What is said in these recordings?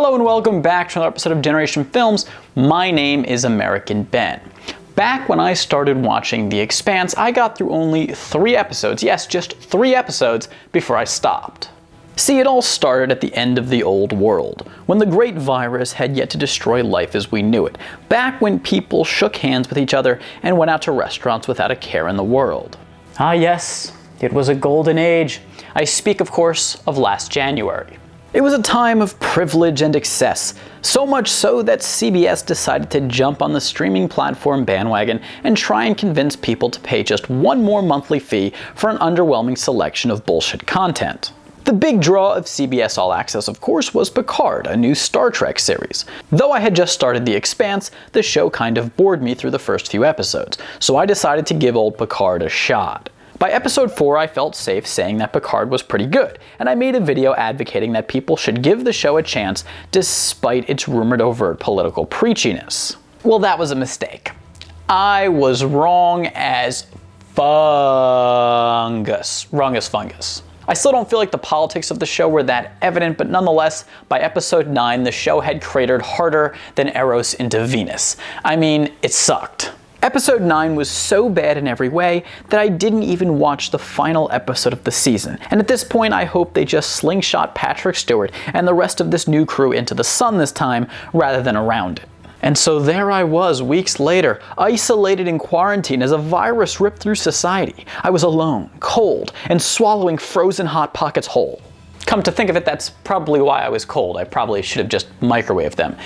Hello and welcome back to another episode of Generation Films. My name is American Ben. Back when I started watching The Expanse, I got through only 3 episodes, yes, just 3 episodes, before I stopped. See, it all started at the end of the old world, when the great virus had yet to destroy life as we knew it, back when people shook hands with each other and went out to restaurants without a care in the world. Ah yes, it was a golden age. I speak, of course, of last January. It was a time of privilege and excess, so much so that CBS decided to jump on the streaming platform bandwagon and try and convince people to pay just one more monthly fee for an underwhelming selection of bullshit content. The big draw of CBS All Access, of course, was Picard, a new Star Trek series. Though I had just started The Expanse, the show kind of bored me through the first few episodes, so I decided to give old Picard a shot. By episode 4, I felt safe saying that Picard was pretty good, and I made a video advocating that people should give the show a chance despite its rumored overt political preachiness. Well, that was a mistake. I was wrong as fungus. Wrong as fungus. I still don't feel like the politics of the show were that evident, but nonetheless, by episode 9, the show had cratered harder than Eros into Venus. I mean, it sucked. Episode 9 was so bad in every way that I didn't even watch the final episode of the season, and at this point I hope they just slingshot Patrick Stewart and the rest of this new crew into the sun this time rather than around it. And so there I was weeks later, isolated in quarantine as a virus ripped through society. I was alone, cold, and swallowing frozen Hot Pockets whole. Come to think of it, that's probably why I was cold. I probably should have just microwaved them.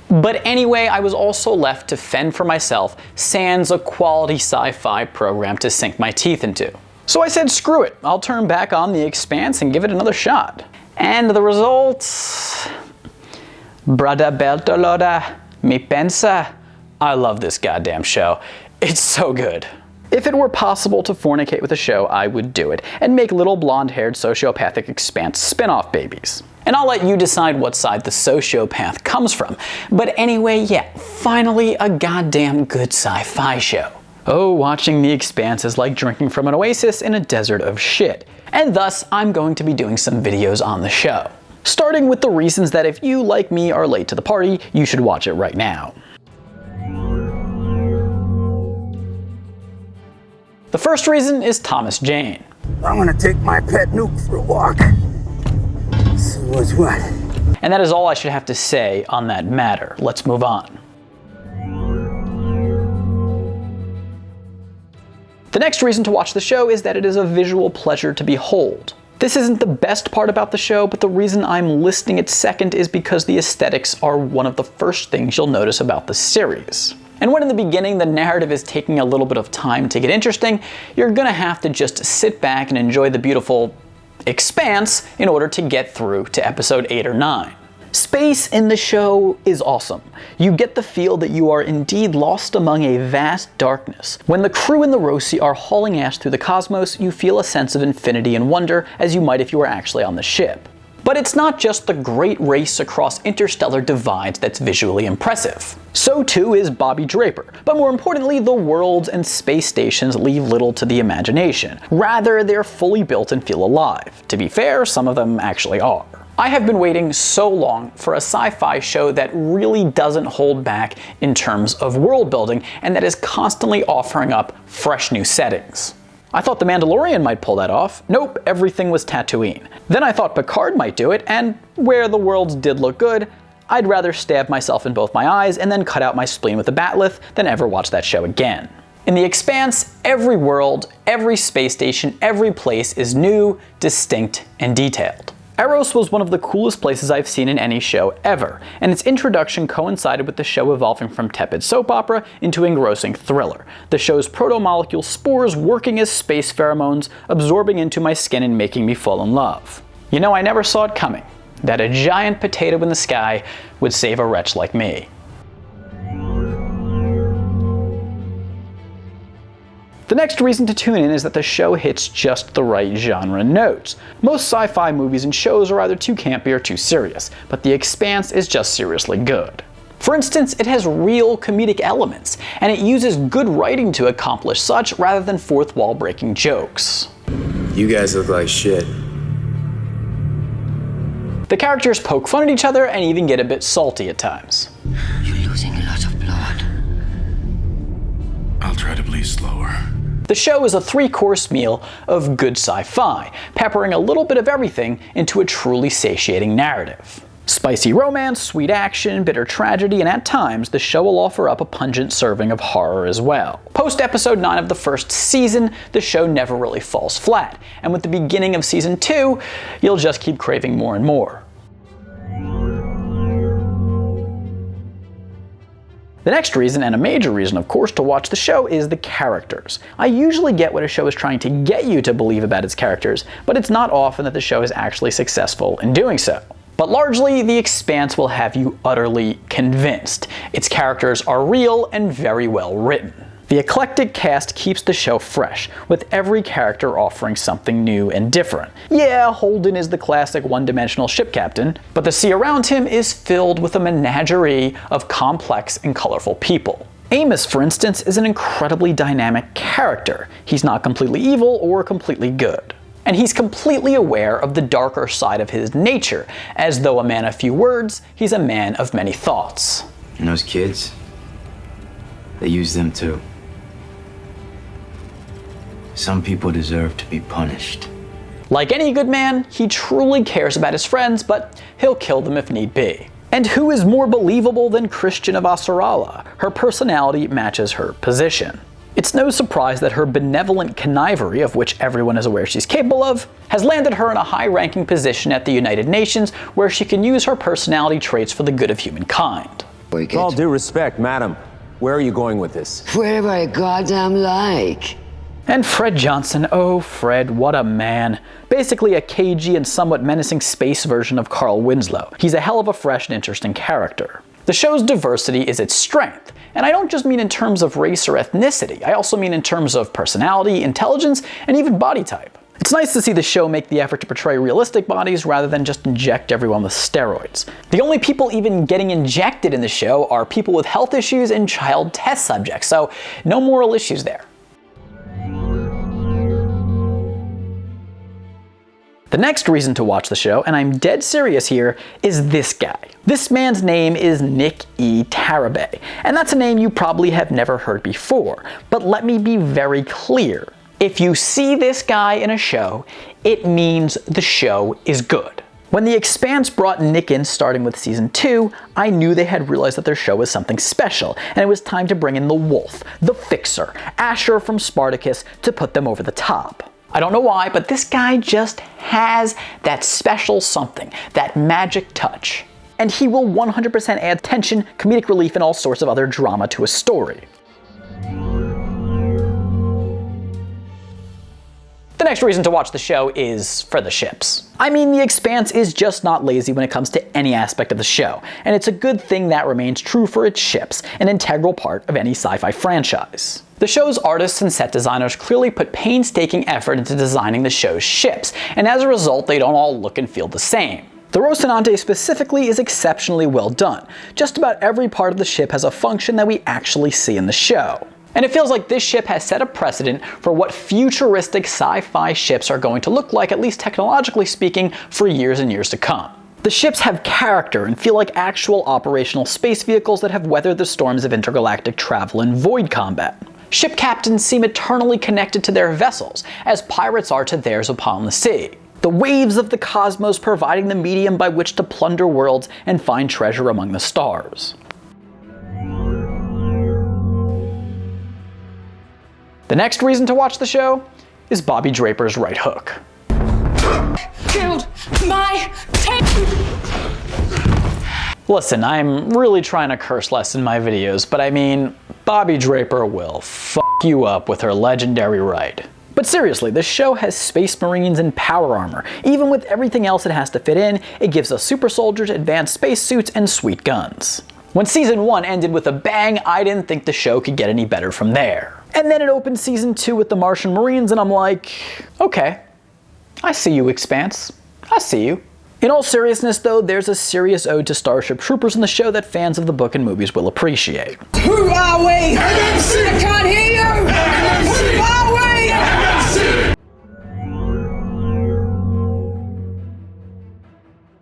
But anyway, I was also left to fend for myself, sans a quality sci-fi program to sink my teeth into. So I said, screw it, I'll turn back on The Expanse and give it another shot. And the results... Brada Beltoloda, mi pensa. I love this goddamn show. It's so good. If it were possible to fornicate with a show, I would do it, and make little blonde-haired sociopathic Expanse spin-off babies. And I'll let you decide what side the sociopath comes from. But anyway, yeah, finally a goddamn good sci-fi show. Oh, watching The Expanse is like drinking from an oasis in a desert of shit. And thus, I'm going to be doing some videos on the show. Starting with the reasons that if you, like me, are late to the party, you should watch it right now. The first reason is Thomas Jane. I'm gonna take my pet nuke for a walk. See what's what. And that is all I should have to say on that matter. Let's move on. The next reason to watch the show is that it is a visual pleasure to behold. This isn't the best part about the show, but the reason I'm listing it second is because the aesthetics are one of the first things you'll notice about the series. And when in the beginning the narrative is taking a little bit of time to get interesting, you're gonna have to just sit back and enjoy the beautiful expanse in order to get through to episode 8 or 9. Space in the show is awesome. You get the feel that you are indeed lost among a vast darkness. When the crew and the Roci are hauling ass through the cosmos, you feel a sense of infinity and wonder, as you might if you were actually on the ship. But it's not just the great race across interstellar divides that's visually impressive. So too is Bobby Draper, but more importantly, the worlds and space stations leave little to the imagination. Rather, they're fully built and feel alive. To be fair, some of them actually are. I have been waiting so long for a sci-fi show that really doesn't hold back in terms of world building and that is constantly offering up fresh new settings. I thought The Mandalorian might pull that off. Nope, everything was Tatooine. Then I thought Picard might do it, and where the worlds did look good, I'd rather stab myself in both my eyes and then cut out my spleen with a batleth than ever watch that show again. In The Expanse, every world, every space station, every place is new, distinct, and detailed. Eros was one of the coolest places I've seen in any show ever, and its introduction coincided with the show evolving from tepid soap opera into engrossing thriller. The show's protomolecule spores working as space pheromones, absorbing into my skin and making me fall in love. You know, I never saw it coming, that a giant potato in the sky would save a wretch like me. The next reason to tune in is that the show hits just the right genre notes. Most sci-fi movies and shows are either too campy or too serious, but The Expanse is just seriously good. For instance, it has real comedic elements, and it uses good writing to accomplish such rather than fourth wall breaking jokes. You guys look like shit. The characters poke fun at each other and even get a bit salty at times. You're losing a lot of blood. I'll try to bleed slower. The show is a 3-course meal of good sci-fi, peppering a little bit of everything into a truly satiating narrative. Spicy romance, sweet action, bitter tragedy, and at times, the show will offer up a pungent serving of horror as well. Post episode 9 of the first season, the show never really falls flat, and with the beginning of season 2, you'll just keep craving more and more. The next reason, and a major reason of course, to watch the show is the characters. I usually get what a show is trying to get you to believe about its characters, but it's not often that the show is actually successful in doing so. But largely, The Expanse will have you utterly convinced. Its characters are real and very well written. The eclectic cast keeps the show fresh, with every character offering something new and different. Yeah, Holden is the classic one-dimensional ship captain, but the sea around him is filled with a menagerie of complex and colorful people. Amos, for instance, is an incredibly dynamic character. He's not completely evil or completely good. And he's completely aware of the darker side of his nature. As though a man of few words, he's a man of many thoughts. And those kids, they use them too. Some people deserve to be punished. Like any good man, he truly cares about his friends, but he'll kill them if need be. And who is more believable than Christian of Asarala? Her personality matches her position. It's no surprise that her benevolent connivery, of which everyone is aware she's capable of, has landed her in a high-ranking position at the United Nations where she can use her personality traits for the good of humankind. With all due respect, madam, where are you going with this? Wherever I goddamn like. And Fred Johnson, oh Fred, what a man. Basically a cagey and somewhat menacing space version of Carl Winslow. He's a hell of a fresh and interesting character. The show's diversity is its strength, and I don't just mean in terms of race or ethnicity, I also mean in terms of personality, intelligence, and even body type. It's nice to see the show make the effort to portray realistic bodies rather than just inject everyone with steroids. The only people even getting injected in the show are people with health issues and child test subjects, so no moral issues there. The next reason to watch the show, and I'm dead serious here, is this guy. This man's name is Nick E. Tarabay, and that's a name you probably have never heard before. But let me be very clear. If you see this guy in a show, it means the show is good. When The Expanse brought Nick in starting with season 2, I knew they had realized that their show was something special, and it was time to bring in the Wolf, the Fixer, Asher from Spartacus to put them over the top. I don't know why, but this guy just has that special something, that magic touch. And he will 100% add tension, comedic relief, and all sorts of other drama to a story. The next reason to watch the show is for the ships. I mean, The Expanse is just not lazy when it comes to any aspect of the show, and it's a good thing that remains true for its ships, an integral part of any sci-fi franchise. The show's artists and set designers clearly put painstaking effort into designing the show's ships, and as a result, they don't all look and feel the same. The Rocinante specifically is exceptionally well done. Just about every part of the ship has a function that we actually see in the show. And it feels like this ship has set a precedent for what futuristic sci-fi ships are going to look like, at least technologically speaking, for years and years to come. The ships have character and feel like actual operational space vehicles that have weathered the storms of intergalactic travel and void combat. Ship captains seem eternally connected to their vessels, as pirates are to theirs upon the sea. The waves of the cosmos providing the medium by which to plunder worlds and find treasure among the stars. The next reason to watch the show is Bobby Draper's right hook. Killed my tape. Listen, I'm really trying to curse less in my videos, but I mean, Bobby Draper will f*** you up with her legendary right. But seriously, this show has space marines and power armor. Even with everything else it has to fit in, it gives us super soldiers, advanced space suits, and sweet guns. When season 1 ended with a bang, I didn't think the show could get any better from there. And then it opened season 2 with the Martian Marines, and I'm like, okay, I see you, Expanse. I see you. In all seriousness though, there's a serious ode to Starship Troopers in the show that fans of the book and movies will appreciate. Who are we? I can't hear you. Who are we?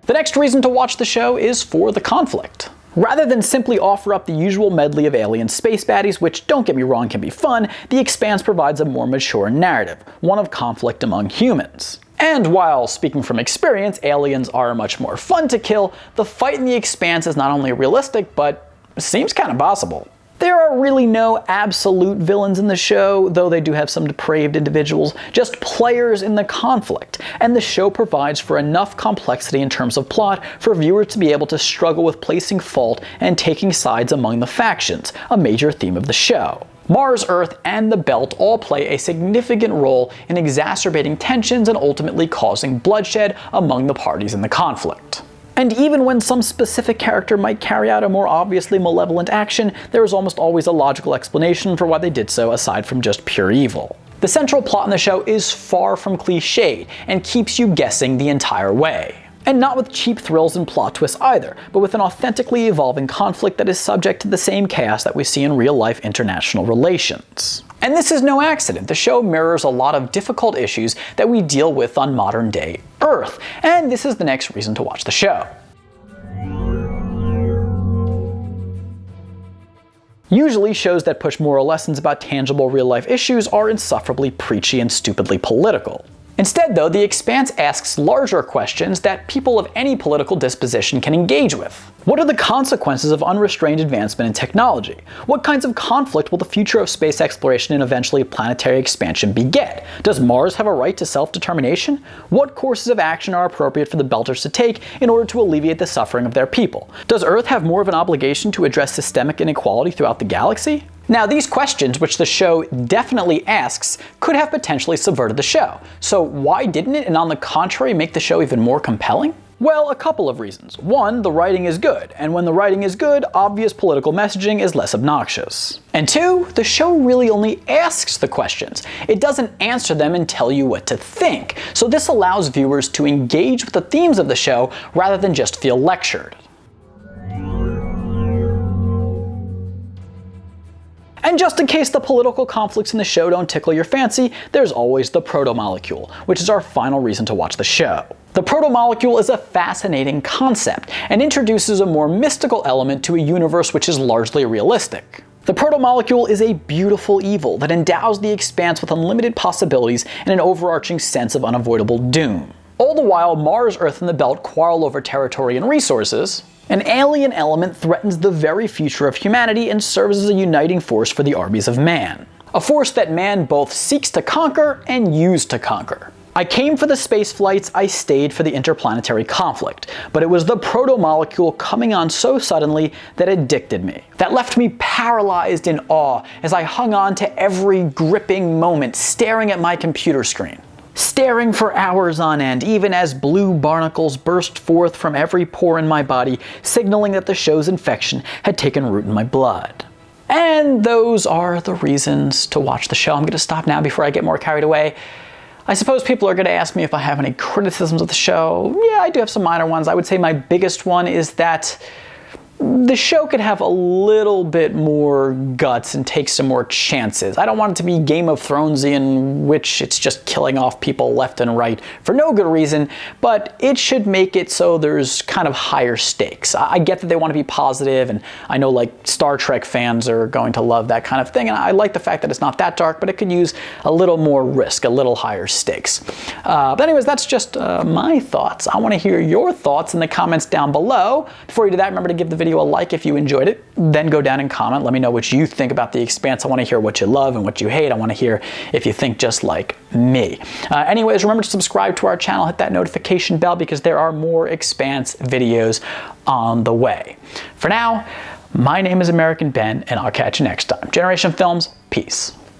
The next reason to watch the show is for the conflict. Rather than simply offer up the usual medley of alien space baddies, which, don't get me wrong, can be fun, The Expanse provides a more mature narrative, one of conflict among humans. And while, speaking from experience, aliens are much more fun to kill, the fight in The Expanse is not only realistic, but seems kind of possible. There are really no absolute villains in the show, though they do have some depraved individuals, just players in the conflict, and the show provides for enough complexity in terms of plot for viewers to be able to struggle with placing fault and taking sides among the factions, a major theme of the show. Mars, Earth, and the Belt all play a significant role in exacerbating tensions and ultimately causing bloodshed among the parties in the conflict. And even when some specific character might carry out a more obviously malevolent action, there is almost always a logical explanation for why they did so aside from just pure evil. The central plot in the show is far from cliched and keeps you guessing the entire way. And not with cheap thrills and plot twists either, but with an authentically evolving conflict that is subject to the same chaos that we see in real-life international relations. And this is no accident. The show mirrors a lot of difficult issues that we deal with on modern-day Earth, and this is the next reason to watch the show. Usually, shows that push moral lessons about tangible real-life issues are insufferably preachy and stupidly political. Instead, though, The Expanse asks larger questions that people of any political disposition can engage with. What are the consequences of unrestrained advancement in technology? What kinds of conflict will the future of space exploration and eventually planetary expansion beget? Does Mars have a right to self-determination? What courses of action are appropriate for the Belters to take in order to alleviate the suffering of their people? Does Earth have more of an obligation to address systemic inequality throughout the galaxy? Now, these questions, which the show definitely asks, could have potentially subverted the show. So why didn't it, and on the contrary, make the show even more compelling? Well, a couple of reasons. One, the writing is good, and when the writing is good, obvious political messaging is less obnoxious. And two, the show really only asks the questions. It doesn't answer them and tell you what to think. So this allows viewers to engage with the themes of the show rather than just feel lectured. And just in case the political conflicts in the show don't tickle your fancy, there's always the protomolecule, which is our final reason to watch the show. The protomolecule is a fascinating concept and introduces a more mystical element to a universe which is largely realistic. The protomolecule is a beautiful evil that endows the Expanse with unlimited possibilities and an overarching sense of unavoidable doom. All the while, Mars, Earth, and the Belt quarrel over territory and resources, an alien element threatens the very future of humanity and serves as a uniting force for the armies of man. A force that man both seeks to conquer and use to conquer. I came for the space flights, I stayed for the interplanetary conflict, but it was the protomolecule coming on so suddenly that addicted me. That left me paralyzed in awe as I hung on to every gripping moment, staring at my computer screen. Staring for hours on end, even as blue barnacles burst forth from every pore in my body, signaling that the show's infection had taken root in my blood. And those are the reasons to watch the show. I'm going to stop now before I get more carried away. I suppose people are going to ask me if I have any criticisms of the show. Yeah, I do have some minor ones. I would say my biggest one is that the show could have a little bit more guts and take some more chances. I don't want it to be Game of Thronesy in which it's just killing off people left and right for no good reason, but it should make it so there's kind of higher stakes. I get that they want to be positive, and I know like Star Trek fans are going to love that kind of thing, and I like the fact that it's not that dark, but it could use a little more risk, a little higher stakes. But anyways, that's just my thoughts. I want to hear your thoughts in the comments down below. Before you do that, remember to give the video a like if you enjoyed it, then go down and comment. Let me know what you think about The Expanse. I want to hear what you love and what you hate. I want to hear if you think just like me. Anyways, remember to subscribe to our channel, hit that notification bell because there are more Expanse videos on the way. For now, my name is American Ben, and I'll catch you next time. Generation Films, peace.